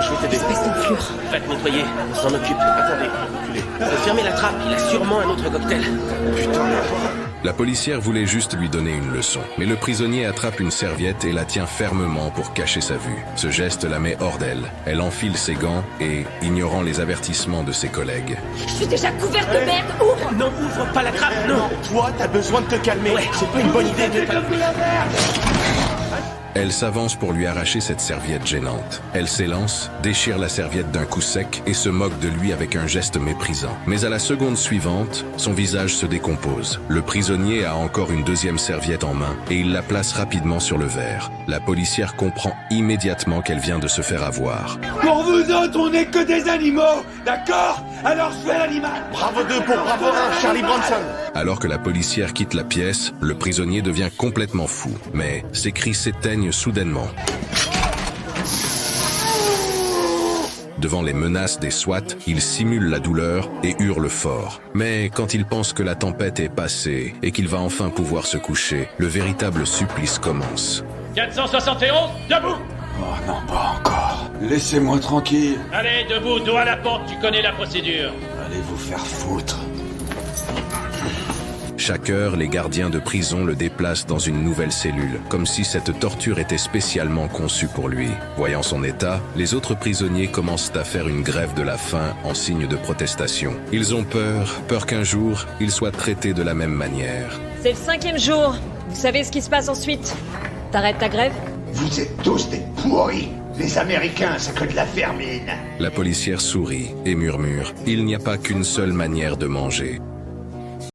je vais t'aider. Espèce d'enflure. Va te nettoyer, on s'en occupe. Attendez, reculez. Fermez la trappe, il a sûrement un autre cocktail. Putain, merde. La policière voulait juste lui donner une leçon, mais le prisonnier attrape une serviette et la tient fermement pour cacher sa vue. Ce geste la met hors d'elle. Elle enfile ses gants et, ignorant les avertissements de ses collègues, Je suis déjà couverte de merde, ouvre! Non, ouvre pas la trappe, non. Toi, t'as besoin de te calmer. Ouais, c'est pas une bonne idée de pas... elle s'avance pour lui arracher cette serviette gênante. Elle s'élance, déchire la serviette d'un coup sec et se moque de lui avec un geste méprisant. Mais à la seconde suivante, son visage se décompose. Le prisonnier a encore une deuxième serviette en main et il la place rapidement sur le verre. La policière comprend immédiatement qu'elle vient de se faire avoir. Pour vous autres, on n'est que des animaux, d'accord? Alors je fais l'animal. Bravo 2 pour Bravo 1, Charlie Bronson. Alors que la policière quitte la pièce, le prisonnier devient complètement fou. Mais ses cris s'éteignent soudainement. Devant les menaces des SWAT, il simule la douleur et hurle fort. Mais quand il pense que la tempête est passée et qu'il va enfin pouvoir se coucher, le véritable supplice commence. 471, debout! Oh non, pas encore. Laissez-moi tranquille. Allez, debout, dos à la porte, tu connais la procédure. Allez vous faire foutre. Chaque heure, les gardiens de prison le déplacent dans une nouvelle cellule, comme si cette torture était spécialement conçue pour lui. Voyant son état, les autres prisonniers commencent à faire une grève de la faim en signe de protestation. Ils ont peur qu'un jour, ils soient traités de la même manière. C'est le 5e jour. Vous savez ce qui se passe ensuite? T'arrêtes ta grève? Vous êtes tous des pourris. Les Américains, c'est que de la vermine. La policière sourit et murmure « Il n'y a pas qu'une seule manière de manger ».